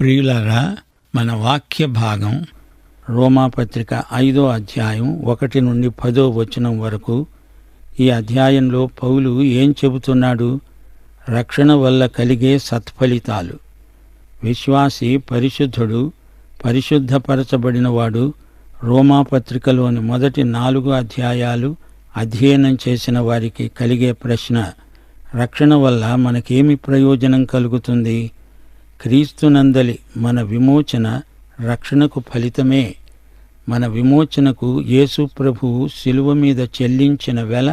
ప్రియులారా, మన వాక్య భాగం రోమాపత్రిక 5వ అధ్యాయం 1 నుండి 10వ వచనం వరకు. ఈ అధ్యాయంలో పౌలు ఏం చెబుతున్నాడు? రక్షణ వల్ల కలిగే సత్ఫలితాలు. విశ్వాసి పరిశుద్ధుడు, పరిశుద్ధపరచబడినవాడు. రోమాపత్రికలోని మొదటి 4 అధ్యాయాలు అధ్యయనం చేసిన వారికి కలిగే ప్రశ్న: రక్షణ వల్ల మనకేమి ప్రయోజనం కలుగుతుంది? క్రీస్తునందలి మన విమోచన రక్షణకు ఫలితమే. మన విమోచనకు యేసు ప్రభువు శిలువ మీద చెల్లించిన వెల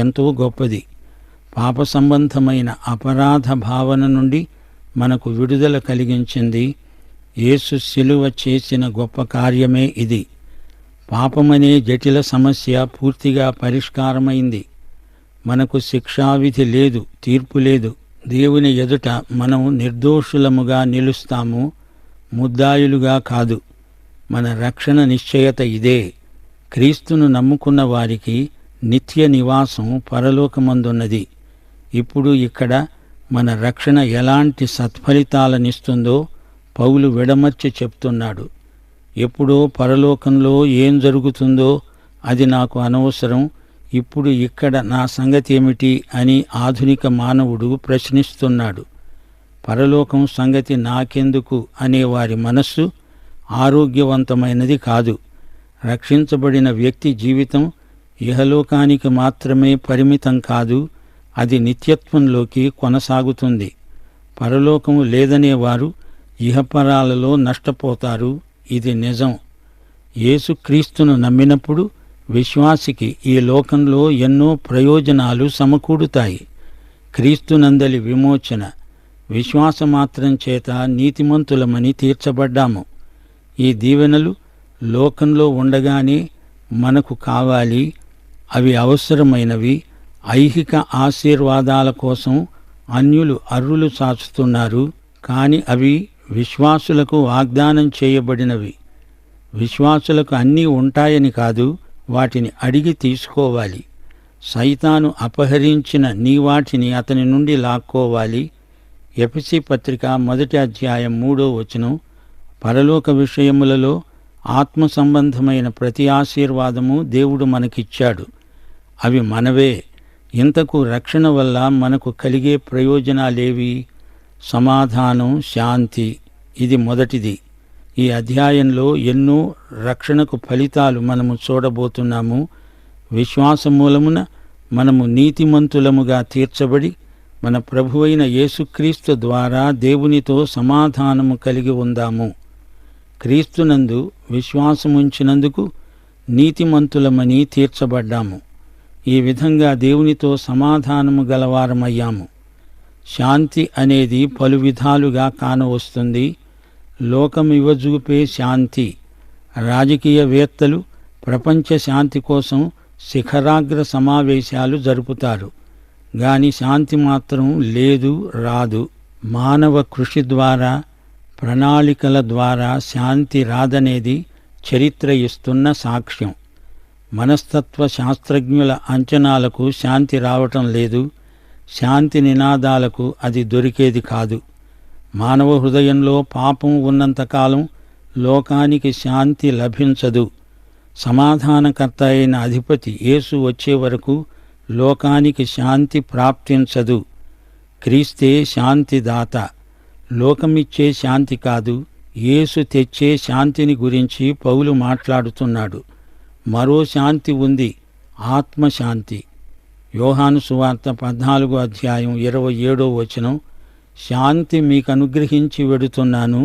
ఎంతో గొప్పది. పాప సంబంధమైన అపరాధ భావన నుండి మనకు విడుదల కలిగించింది. యేసు శిలువ చేసిన గొప్ప కార్యమే ఇది. పాపమనే జటిల సమస్య పూర్తిగా పరిష్కారమైంది. మనకు శిక్షావిధి లేదు, తీర్పు లేదు. దేవుని ఎదుట మనం నిర్దోషులముగా నిలుస్తాము, ముద్దాయులుగా కాదు. మన రక్షణ నిశ్చయత ఇదే. క్రీస్తును నమ్ముకున్న వారికి నిత్య నివాసం పరలోకమందున్నది. ఇప్పుడు ఇక్కడ మన రక్షణ ఎలాంటి సత్ఫలితాలనిస్తుందో పౌలు విడమర్చి చెప్తున్నాడు. ఎప్పుడో పరలోకంలో ఏం జరుగుతుందో అది నాకు అనవసరం, ఇప్పుడు ఇక్కడ నా సంగతి ఏమిటి అని ఆధునిక మానవుడు ప్రశ్నిస్తున్నాడు. పరలోకం సంగతి నాకెందుకు అనే వారి మనస్సు ఆరోగ్యవంతమైనది కాదు. రక్షించబడిన వ్యక్తి జీవితం ఇహలోకానికి మాత్రమే పరిమితం కాదు, అది నిత్యత్వంలోకి కొనసాగుతుంది. పరలోకం లేదనేవారు ఇహపరాలలో నష్టపోతారు. ఇది నిజం. యేసుక్రీస్తును నమ్మినప్పుడు విశ్వాసికి ఈ లోకంలో ఎన్నో ప్రయోజనాలు సమకూడుతాయి. క్రీస్తునందలి విమోచన. విశ్వాసమాత్రం చేత నీతిమంతులమని తీర్చబడ్డాము. ఈ దీవెనలు లోకంలో ఉండగానే మనకు కావాలి. అవి అవసరమైనవి. ఐహిక ఆశీర్వాదాల కోసం అన్యులు అర్రులు చాచుతున్నారు, కాని అవి విశ్వాసులకు వాగ్దానం చేయబడినవి. విశ్వాసులకు అన్నీ ఉంటాయని కాదు, వాటిని అడిగి తీసుకోవాలి. సైతాను అపహరించిన నీ వాటిని అతని నుండి లాక్కోవాలి. ఎఫెసీ పత్రిక 1వ అధ్యాయం 3వ వచనం. పరలోక విషయములలో ఆత్మ సంబంధమైన ప్రతి ఆశీర్వాదము దేవుడు మనకిచ్చాడు. అవి మనవే. ఇంతకు రక్షణ వల్ల మనకు కలిగే ప్రయోజనాలేవి? సమాధానం, శాంతి. ఇది మొదటిది. ఈ అధ్యాయంలో ఎన్నో రక్షణకు ఫలితాలు మనము చూడబోతున్నాము. విశ్వాసమూలమున మనము నీతిమంతులముగా తీర్చబడి మన ప్రభువైన యేసుక్రీస్తు ద్వారా దేవునితో సమాధానము కలిగి ఉందాము. క్రీస్తునందు విశ్వాసముంచినందుకు నీతిమంతులమని తీర్చబడ్డాము. ఈ విధంగా దేవునితో సమాధానము గలవారమయ్యాము. శాంతి అనేది పలు విధాలుగా కానవస్తుంది. లోకమివ్వజూపే శాంతి. రాజకీయవేత్తలు ప్రపంచ శాంతి కోసం శిఖరాగ్ర సమావేశాలు జరుపుతారు, గాని శాంతి మాత్రం లేదు, రాదు. మానవ కృషి ద్వారా, ప్రణాళికల ద్వారా శాంతి రాదనేది చరిత్ర ఇస్తున్న సాక్ష్యం. మనస్తత్వ శాస్త్రజ్ఞుల అంచనాలకు శాంతి రావటం లేదు. శాంతి నినాదాలకు అది దొరికేది కాదు. మానవ హృదయంలో పాపం ఉన్నంతకాలం లోకానికి శాంతి లభించదు. సమాధానకర్త అయిన అధిపతి యేసు వచ్చే వరకు లోకానికి శాంతి ప్రాప్తించదు. క్రీస్తే శాంతిదాత. లోకమిచ్చే శాంతి కాదు, యేసు తెచ్చే శాంతిని గురించి పౌలు మాట్లాడుతున్నాడు. మరో శాంతి ఉంది, ఆత్మశాంతి. యోహాను సువార్త 14వ అధ్యాయం 27వ వచనం. శాంతి మీకు అనుగ్రహించి వెడుతున్నాను,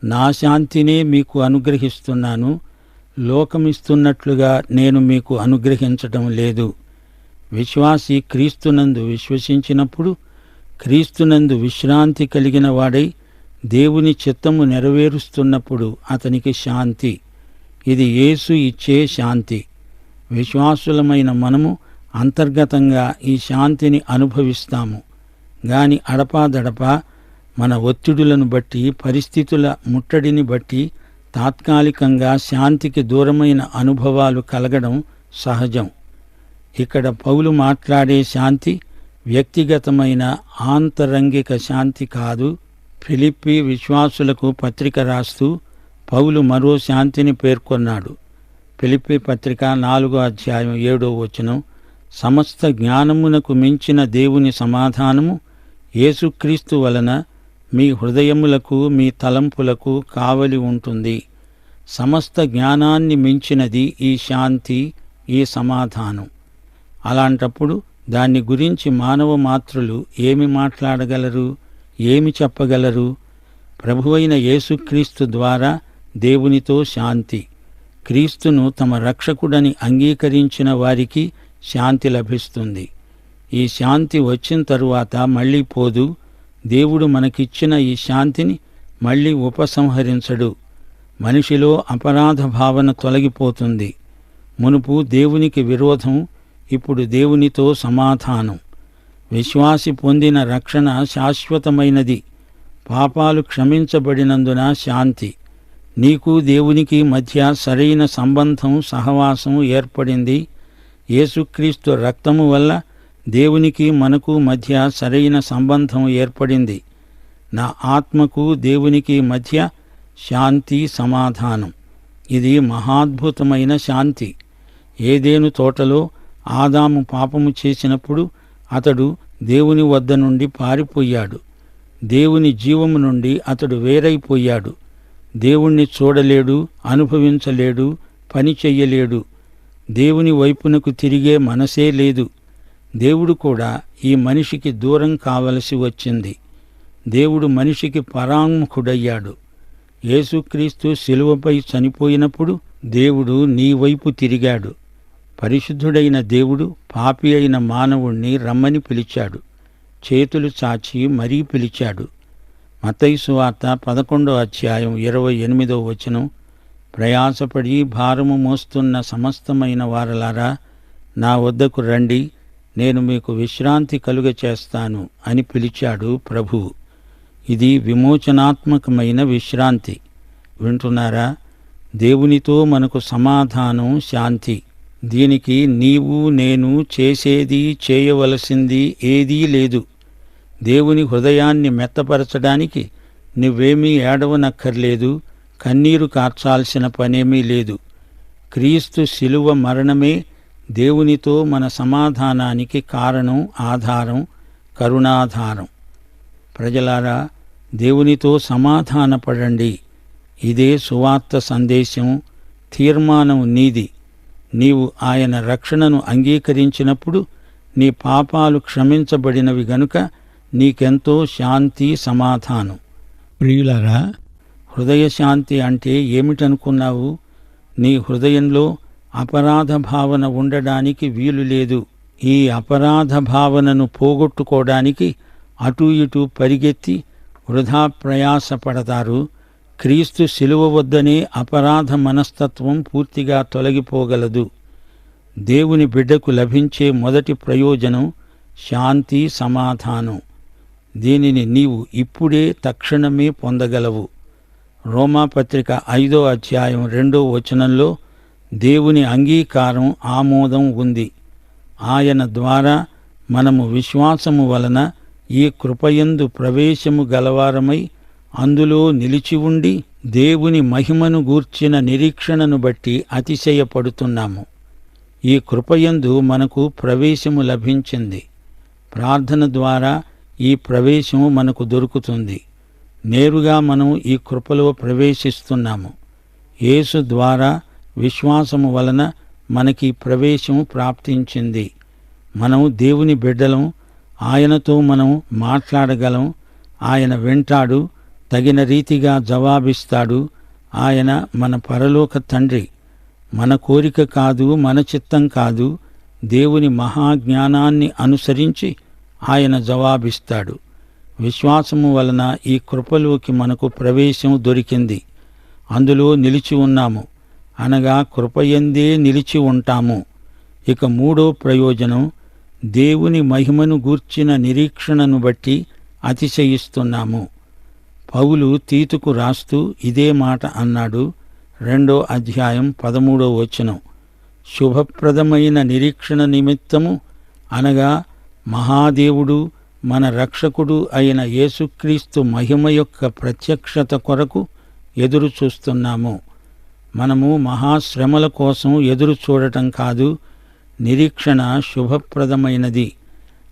నా శాంతినే మీకు అనుగ్రహిస్తున్నాను. లోకమిస్తున్నట్లుగా నేను మీకు అనుగ్రహించటం లేదు. విశ్వాసి క్రీస్తునందు విశ్వసించినప్పుడు, క్రీస్తునందు విశ్రాంతి కలిగిన వాడై దేవుని చిత్తము నెరవేరుస్తున్నప్పుడు అతనికి శాంతి. ఇది యేసు ఇచ్చే శాంతి. విశ్వాసులమైన మనము అంతర్గతంగా ఈ శాంతిని అనుభవిస్తాము. గాని అడపాదడపా మన ఒత్తిడులను బట్టి, పరిస్థితుల ముట్టడిని బట్టి తాత్కాలికంగా శాంతికి దూరమైన అనుభవాలు కలగడం సహజం. ఇక్కడ పౌలు మాట్లాడే శాంతి వ్యక్తిగతమైన ఆంతరంగిక శాంతి కాదు, ఫిలిప్పీ విశ్వాసులకు పత్రిక రాస్తూ పౌలు మరో శాంతిని పేర్కొన్నాడు. ఫిలిప్పీ పత్రిక 4:7 సమస్త జ్ఞానమునకు మించిన దేవుని సమాధానము యేసుక్రీస్తు వలన మీ హృదయములకు మీ తలంపులకు కావలి ఉంటుంది. సమస్త జ్ఞానాన్ని మించినది ఈ శాంతి, ఈ సమాధానం. అలాంటప్పుడు దాన్ని గురించి మానవ మాతృలు ఏమి మాట్లాడగలరు, ఏమి చెప్పగలరు? ప్రభువైన యేసుక్రీస్తు ద్వారా దేవునితో శాంతి. క్రీస్తును తమ రక్షకుడని అంగీకరించిన వారికి శాంతి లభిస్తుంది. ఈ శాంతి వచ్చిన తరువాత మళ్ళీ పోదు. దేవుడు మనకిచ్చిన ఈ శాంతిని మళ్ళీ ఉపసంహరించడు. మనిషిలో అపరాధ భావన తొలగిపోతుంది. మునుపు దేవునికి విరోధం, ఇప్పుడు దేవునితో సమాధానం. విశ్వాసి పొందిన రక్షణ శాశ్వతమైనది. పాపాలు క్షమించబడినందున శాంతి. నీకు దేవునికి మధ్య సరైన సంబంధం, సహవాసం ఏర్పడింది. యేసుక్రీస్తు రక్తము వల్ల దేవునికి మనకు మధ్య సరైన సంబంధం ఏర్పడింది. నా ఆత్మకు దేవునికి మధ్య శాంతి, సమాధానం. ఇది మహాద్భుతమైన శాంతి. ఏదెను తోటలో ఆదాము పాపము చేసినప్పుడు అతడు దేవుని వద్ద నుండి పారిపోయాడు. దేవుని జీవము నుండి అతడు వేరైపోయాడు. దేవుణ్ణి చూడలేడు, అనుభవించలేడు, పని చెయ్యలేడు. దేవుని వైపునకు తిరిగే మనసే లేదు. దేవుడు కూడా ఈ మనిషికి దూరం కావలసి వచ్చింది. దేవుడు మనిషికి పరాంముఖుడయ్యాడు. యేసుక్రీస్తు శిలువపై చనిపోయినప్పుడు దేవుడు నీ వైపు తిరిగాడు. పరిశుద్ధుడైన దేవుడు పాపి అయిన మానవుణ్ణి రమ్మని పిలిచాడు. చేతులు చాచి మరీ పిలిచాడు. మత్తయి సువార్త 11:28 ప్రయాసపడి భారము మోస్తున్న సమస్తమైన వారలారా, నా వద్దకు రండి, నేను మీకు విశ్రాంతి కలుగచేస్తాను అని పిలిచాడు ప్రభువు. ఇది విమోచనాత్మకమైన విశ్రాంతి. వింటున్నారా? దేవునితో మనకు సమాధానం, శాంతి. దీనికి నీవు నేను చేసేది, చేయవలసింది ఏదీ లేదు. దేవుని హృదయాన్ని మెత్తపరచడానికి నువ్వేమీ ఏడవనక్కర్లేదు, కన్నీరు కార్చాల్సిన పనేమీ లేదు. క్రీస్తు శిలువ మరణమే దేవునితో మన సమాధానానికి కారణం, ఆధారం, కరుణాధారం. ప్రజలారా, దేవునితో సమాధానపడండి. ఇదే సువార్త సందేశం. తీర్మానం నీది. నీవు ఆయన రక్షణను అంగీకరించినప్పుడు నీ పాపాలు క్షమించబడినవి గనుక నీకెంతో శాంతి, సమాధానం. ప్రియులారా, హృదయశాంతి అంటే ఏమిటనుకున్నావు? నీ హృదయంలో అపరాధ భావన ఉండడానికి వీలు లేదు. ఈ అపరాధ భావనను పోగొట్టుకోవడానికి అటూ ఇటూ పరిగెత్తి వృధా ప్రయాసపడతారు. క్రీస్తు శిలువ వద్దనే అపరాధ మనస్తత్వం పూర్తిగా తొలగిపోగలదు. దేవుని బిడ్డకు లభించే మొదటి ప్రయోజనం శాంతి, సమాధానం. దీనిని నీవు ఇప్పుడే తక్షణమే పొందగలవు. రోమాపత్రిక 5:2 దేవుని అంగీకారం, ఆమోదం ఉంది. ఆయన ద్వారా మనము విశ్వాసము వలన ఈ కృపయందు ప్రవేశము గలవారమై అందులో నిలిచి ఉండి దేవుని మహిమను గూర్చిన నిరీక్షణను బట్టి అతిశయపడుతున్నాము. ఈ కృపయందు మనకు ప్రవేశము లభించింది. ప్రార్థన ద్వారా ఈ ప్రవేశం మనకు దొరుకుతుంది. నేరుగా మనం ఈ కృపలో ప్రవేశిస్తున్నాము. యేసు ద్వారా విశ్వాసము వలన మనకి ప్రవేశం ప్రాప్తించింది. మనం దేవుని బిడ్డలం. ఆయనతో మనం మాట్లాడగలం. ఆయన వింటాడు, తగిన రీతిగా జవాబిస్తాడు. ఆయన మన పరలోక తండ్రి. మన కోరిక కాదు, మన చిత్తం కాదు, దేవుని మహాజ్ఞానాన్ని అనుసరించి ఆయన జవాబిస్తాడు. విశ్వాసము వలన ఈ కృపలోకి మనకు ప్రవేశం దొరికింది. అందులో నిలిచి ఉన్నాము, అనగా కృపయందే నిలిచి ఉంటాము. ఇక మూడో ప్రయోజనం, దేవుని మహిమను గూర్చిన నిరీక్షణను బట్టి అతిశయిస్తున్నాము. పౌలు తీతుకు రాస్తూ ఇదే మాట అన్నాడు. 2:13 శుభప్రదమైన నిరీక్షణ నిమిత్తము, అనగా మహాదేవుడు మన రక్షకుడు అయిన యేసుక్రీస్తు మహిమ యొక్క ప్రత్యక్షత కొరకు ఎదురు చూస్తున్నాము. మనము మహాశ్రమల కోసం ఎదురు చూడటం కాదు, నిరీక్షణ శుభప్రదమైనది.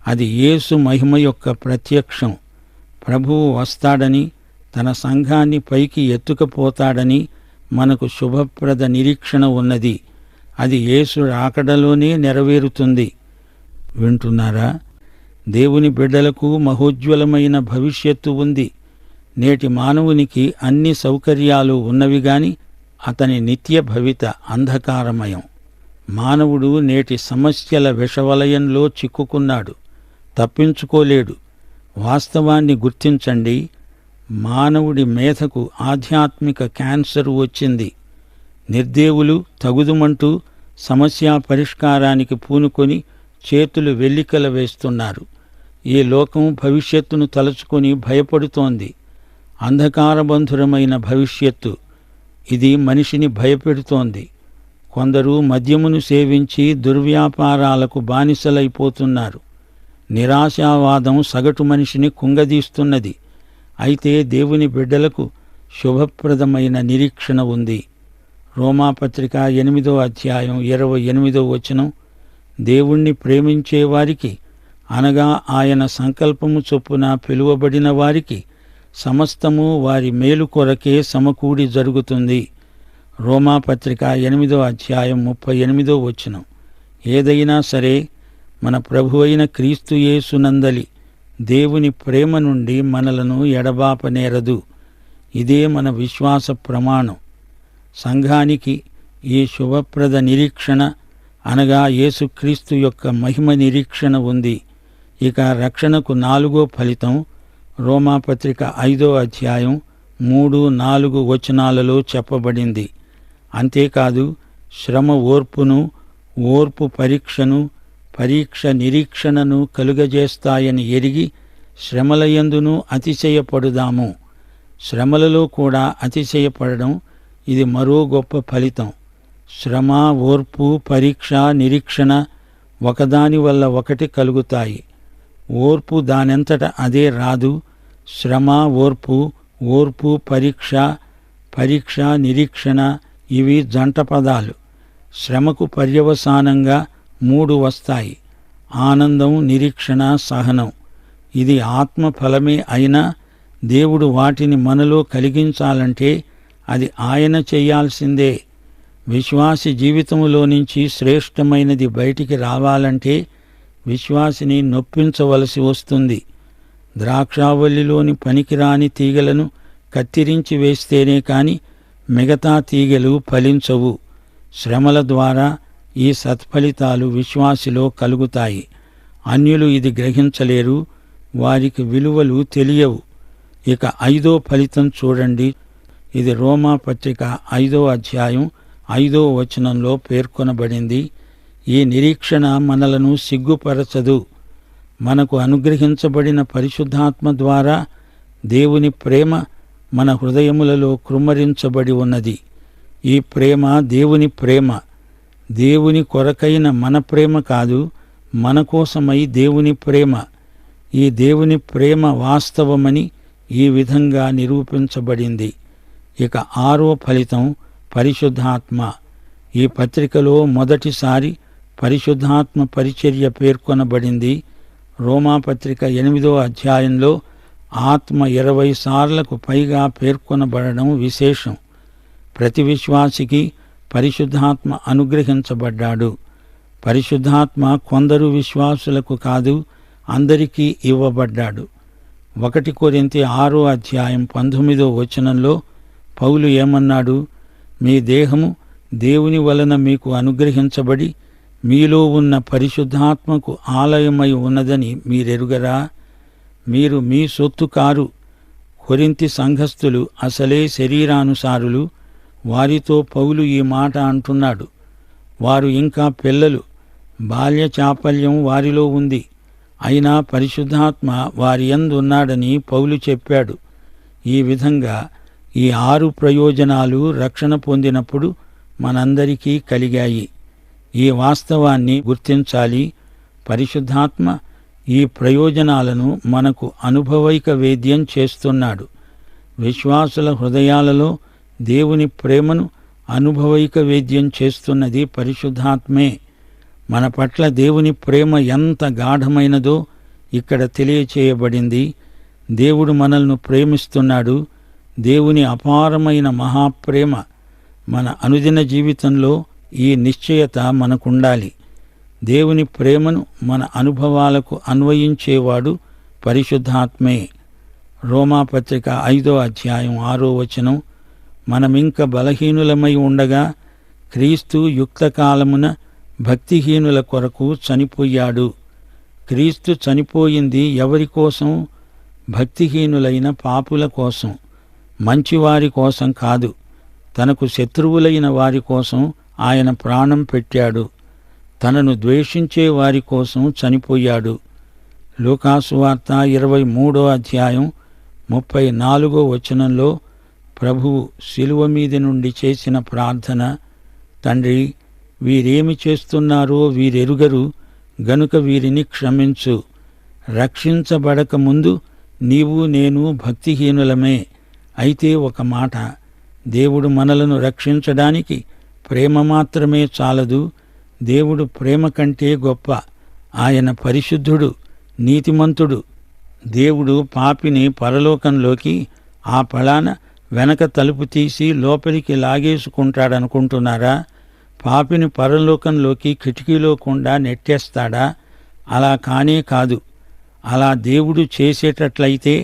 అది యేసు మహిమ యొక్క ప్రత్యక్షం. ప్రభువు వస్తాడని, తన సంఘాన్ని పైకి ఎత్తుకుపోతాడని మనకు శుభప్రద నిరీక్షణ ఉన్నది. అది యేసు రాకడలోనే నెరవేరుతుంది. వింటున్నారా? దేవుని బిడ్డలకు మహోజ్వలమైన భవిష్యత్తు ఉంది. నేటి మానవునికి అన్ని సౌకర్యాలు ఉన్నవి గాని అతని నిత్య భవిత అంధకారమయం. మానవుడు నేటి సమస్యల విషవలయంలో చిక్కుకున్నాడు, తప్పించుకోలేడు. వాస్తవాన్ని గుర్తించండి. మానవుడి మేధకు ఆధ్యాత్మిక క్యాన్సర్ వచ్చింది. నిర్దేవులు తగుదుమంటూ సమస్యా పరిష్కారానికి పూనుకొని చేతులు వెల్లికల వేస్తున్నారు. ఈ లోకం భవిష్యత్తును తలుచుకొని భయపడుతోంది. అంధకారబంధురమైన భవిష్యత్తు ఇది మనిషిని భయపెడుతోంది. కొందరు మద్యమును సేవించి దుర్వ్యాపారాలకు బానిసలైపోతున్నారు. నిరాశావాదం సగటు మనిషిని కుంగదీస్తున్నది. అయితే దేవుని బిడ్డలకు శుభప్రదమైన నిరీక్షణ ఉంది. రోమాపత్రిక 8వ అధ్యాయం 28వ వచనం, దేవుణ్ణి ప్రేమించేవారికి, అనగా ఆయన సంకల్పము చొప్పున పిలువబడిన వారికి సమస్తము వారి మేలు కొరకే సమకూడి జరుగుతుంది. రోమాపత్రిక 8వ అధ్యాయం 38వ వచనం. ఏదైనా సరే మన ప్రభువైన క్రీస్తు యేసునందలి దేవుని ప్రేమ నుండి మనలను ఎడబాపనేరదు. ఇదే మన విశ్వాస ప్రమాణం. సంఘానికి ఈ శుభప్రద నిరీక్షణ, అనగా యేసుక్రీస్తు యొక్క మహిమ నిరీక్షణ ఉంది. ఇక రక్షణకు 4వ ఫలితం రోమాపత్రిక 5వ అధ్యాయం 3, 4 వచనాలలో చెప్పబడింది. అంతేకాదు, శ్రమ ఓర్పును, ఓర్పు పరీక్షను, పరీక్ష నిరీక్షణను కలుగజేస్తాయని ఎరిగి శ్రమలయందును అతిశయపడుదాము. శ్రమలలో కూడా అతిశయపడడం ఇది మరో గొప్ప ఫలితం. శ్రమ, ఓర్పు, పరీక్ష, నిరీక్షణ ఒకదాని వల్ల ఒకటి కలుగుతాయి. ఓర్పు దానంతట అదే రాదు. శ్రమ, ఓర్పు, ఓర్పు, పరీక్ష, పరీక్ష, నిరీక్షణ ఇవి జంట పదాలు. శ్రమకు పర్యవసానంగా 3 వస్తాయి: ఆనందం, నిరీక్షణ, సహనం. ఇది ఆత్మఫలమే అయినా దేవుడు వాటిని మనలో కలిగించాలంటే అది ఆయన చెయ్యాల్సిందే. విశ్వాసి జీవితంలో నుంచి శ్రేష్టమైనది బయటికి రావాలంటే విశ్వాసిని నొప్పించవలసి వస్తుంది. ద్రాక్షావల్లిలోని పనికిరాని తీగలను కత్తిరించి వేస్తేనే కాని మిగతా తీగలు ఫలించవు. శ్రమల ద్వారా ఈ సత్ఫలితాలు విశ్వాసిలో కలుగుతాయి. అన్యులు ఇది గ్రహించలేరు, వారికి విలువలు తెలియవు. ఇక 5వ ఫలితం చూడండి. ఇది రోమాపత్రిక 5వ అధ్యాయం 5వ వచనంలో పేర్కొనబడింది. ఈ నిరీక్షణ మనలను సిగ్గుపరచదు. మనకు అనుగ్రహించబడిన పరిశుద్ధాత్మ ద్వారా దేవుని ప్రేమ మన హృదయములలో కృమ్మరించబడి ఉన్నది. ఈ ప్రేమ దేవుని ప్రేమ. దేవుని కొరకైన మన ప్రేమ కాదు, మన కోసమై దేవుని ప్రేమ. ఈ దేవుని ప్రేమ వాస్తవమని ఈ విధంగా నిరూపించబడింది. ఇక 6వ ఫలితం పరిశుద్ధాత్మ. ఈ పత్రికలో మొదటిసారి పరిశుద్ధాత్మ పరిచర్య పేర్కొనబడింది. రోమాపత్రిక 8వ అధ్యాయంలో ఆత్మ 20 సార్లకు పైగా పేర్కొనబడడం విశేషం. ప్రతి విశ్వాసికి పరిశుద్ధాత్మ అనుగ్రహించబడ్డాడు. పరిశుద్ధాత్మ కొందరు విశ్వాసులకు కాదు, అందరికీ ఇవ్వబడ్డాడు. 1 కొరింథీ 6వ అధ్యాయం 19వ వచనంలో పౌలు ఏమన్నాడు? మీ దేహము దేవుని వలన మీకు అనుగ్రహించబడి మీలో ఉన్న పరిశుద్ధాత్మకు ఆలయమై ఉన్నదని మీరెరుగరా? మీరు మీ సొత్తు కారు. కొరింథీ సంఘస్థులు అసలే శరీరానుసారులు. వారితో పౌలు ఈ మాట అంటున్నాడు. వారు ఇంకా పిల్లలు, బాల్య చాపల్యం వారిలో ఉంది. అయినా పరిశుద్ధాత్మ వారి యందు ఉన్నాడని పౌలు చెప్పాడు. ఈ విధంగా ఈ 6 ప్రయోజనాలు రక్షణ పొందినప్పుడు మనందరికీ కలిగాయి. ఈ వాస్తవాన్ని గుర్తించాలి. పరిశుద్ధాత్మ ఈ ప్రయోజనాలను మనకు అనుభవైక వేద్యం చేస్తున్నాడు. విశ్వాసుల హృదయాలలో దేవుని ప్రేమను అనుభవైక వేద్యం చేస్తున్నది పరిశుద్ధాత్మే. మన పట్ల దేవుని ప్రేమ ఎంత గాఢమైనదో ఇక్కడ తెలియచేయబడింది. దేవుడు మనల్ని ప్రేమిస్తున్నాడు. దేవుని అపారమైన మహాప్రేమ మన అనుదిన జీవితంలో ఈ నిశ్చయత మనకుండాలి. దేవుని ప్రేమను మన అనుభవాలకు అన్వయించేవాడు పరిశుద్ధాత్మే. రోమాపత్రిక 5వ అధ్యాయం 6వ వచనం, మనమింక బలహీనులమై ఉండగా క్రీస్తు యుక్తకాలమున భక్తిహీనుల కొరకు చనిపోయాడు. క్రీస్తు చనిపోయింది ఎవరి కోసం? భక్తిహీనులైన పాపుల కోసం, మంచివారి కోసం కాదు. తనకు శత్రువులైన వారి కోసం ఆయన ప్రాణం పెట్టాడు. తనను ద్వేషించే వారి కోసం చనిపోయాడు. లూకాసు వార్త 23వ అధ్యాయం 34వ వచనంలో ప్రభువు శిలువ మీద నుండి చేసిన ప్రార్థన, తండ్రి, వీరేమి చేస్తున్నారో వీరెరుగరు గనుక వీరిని క్షమించు. రక్షించబడక ముందు నీవు నేను భక్తిహీనులమే. అయితే ఒక మాట, దేవుడు మనలను రక్షించడానికి ప్రేమ మాత్రమే చాలదు. దేవుడు ప్రేమ కంటే గొప్ప. ఆయన పరిశుద్ధుడు, నీతిమంతుడు. దేవుడు పాపిని పరలోకంలోకి ఆ పళాన వెనక తలుపు తీసి లోపలికి లాగేసుకుంటాడనుకుంటున్నారా? పాపిని పరలోకంలోకి కిటికీలో గుండా నెట్టేస్తాడా? అలా కానే కాదు. అలా దేవుడు చేసేటట్లయితే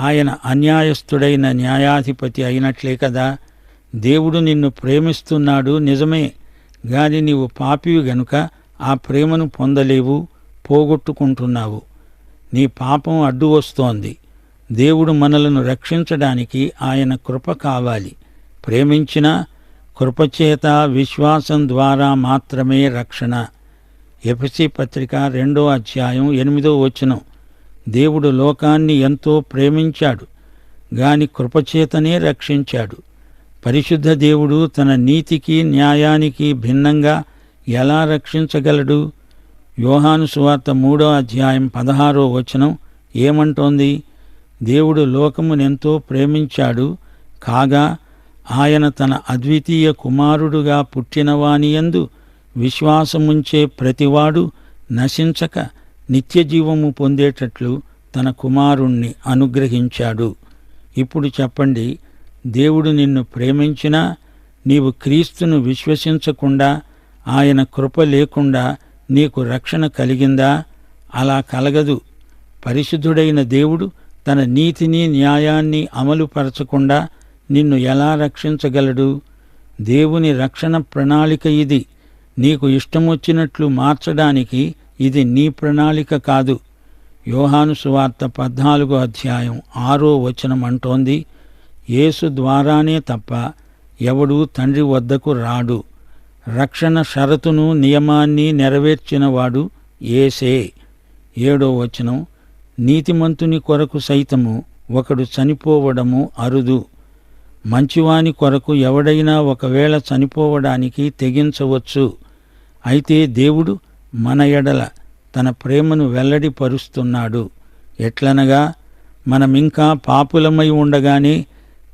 ఆయన అన్యాయస్థుడైన న్యాయాధిపతి అయినట్లే కదా. దేవుడు నిన్ను ప్రేమిస్తున్నాడు నిజమే, గాని నీవు పాపివి గనుక ఆ ప్రేమను పొందలేవు, పోగొట్టుకుంటున్నావు. నీ పాపం అడ్డు వస్తోంది. దేవుడు మనలను రక్షించడానికి ఆయన కృప కావాలి. ప్రేమించిన కృపచేత విశ్వాసం ద్వారా మాత్రమే రక్షణ. ఎఫెసీ పత్రిక 2వ అధ్యాయం 8వ వచనం, దేవుడు లోకాన్ని ఎంతో ప్రేమించాడు, గాని కృపచేతనే రక్షించాడు. పరిశుద్ధ దేవుడు తన నీతికి న్యాయానికి భిన్నంగా ఎలా రక్షించగలడు? యోహాను సువార్త 3వ అధ్యాయం 16వ వచనం ఏమంటోంది? దేవుడు లోకమునెంతో ప్రేమించాడు, కాగా ఆయన తన అద్వితీయ కుమారుడుగా పుట్టినవానియందు విశ్వాసముంచే ప్రతివాడు నశించక నిత్యజీవము పొందేటట్లు తన కుమారుణ్ణి అనుగ్రహించాడు. ఇప్పుడు చెప్పండి, దేవుడు నిన్ను ప్రేమించినా నీవు క్రీస్తును విశ్వసించకుండా ఆయన కృప లేకుండా నీకు రక్షణ కలిగిందా? అలా కలగదు. పరిశుద్ధుడైన దేవుడు తన నీతిని న్యాయాన్ని అమలుపరచకుండా నిన్ను ఎలా రక్షించగలడు? దేవుని రక్షణ ప్రణాళిక ఇది. నీకు ఇష్టమొచ్చినట్లు మార్చడానికి ఇది నీ ప్రణాళిక కాదు. యోహాను సువార్త 14వ అధ్యాయం 6వ వచనం అంటోంది, యేసు ద్వారానే తప్ప ఎవడూ తండ్రి వద్దకు రాడు. రక్షణ షరతును నియమాన్ని నెరవేర్చినవాడు యేసే. 7వ వచనం, నీతిమంతుని కొరకు సైతము ఒకడు చనిపోవడము అరుదు. మంచివాని కొరకు ఎవడైనా ఒకవేళ చనిపోవడానికి తెగించవచ్చు. అయితే దేవుడు మన ఎడల తన ప్రేమను వెల్లడిపరుస్తున్నాడు. ఎట్లనగా, మనమింకా పాపులమై ఉండగానే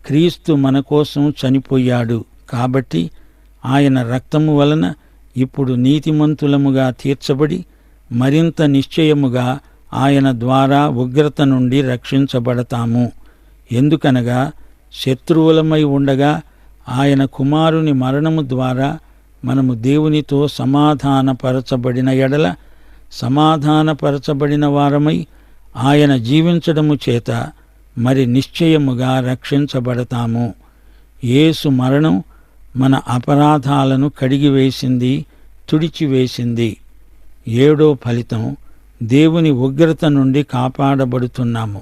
క్రీస్తు మన కోసం చనిపోయాడు. కాబట్టి ఆయన రక్తము వలన ఇప్పుడు నీతిమంతులముగా తీర్చబడి మరింత నిశ్చయముగా ఆయన ద్వారా ఉగ్రత నుండి రక్షించబడతాము. ఎందుకనగా శత్రువులమై ఉండగా ఆయన కుమారుని మరణము ద్వారా మనము దేవునితో సమాధానపరచబడిన ఎడల సమాధానపరచబడిన వారమై ఆయన జీవించడము చేత మరి నిశ్చయముగా రక్షించబడతాము. యేసు మరణం మన అపరాధాలను కడిగివేసింది, తుడిచివేసింది. 7వ ఫలితం, దేవుని ఉగ్రత నుండి కాపాడబడుతున్నాము.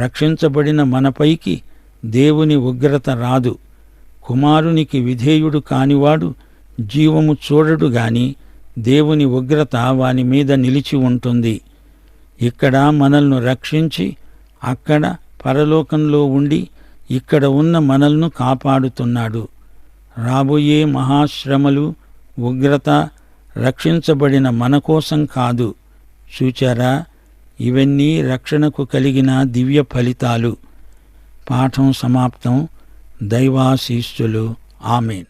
రక్షించబడిన మనపైకి దేవుని ఉగ్రత రాదు. కుమారునికి విధేయుడు కానివాడు జీవము చూడడు గాని దేవుని ఉగ్రత వాని మీద నిలిచి ఉంటుంది. ఇక్కడ మనల్ని రక్షించి అక్కడ పరలోకంలో ఉండి ఇక్కడ ఉన్న మనల్ని కాపాడుతున్నాడు. రాబోయే మహాశ్రమలు, ఉగ్రత రక్షించబడిన మన కోసం కాదు. చూచారా, ఇవన్నీ రక్షణకు కలిగిన దివ్య ఫలితాలు. పాఠం సమాప్తం. దైవాశీస్సులు. ఆమేన్.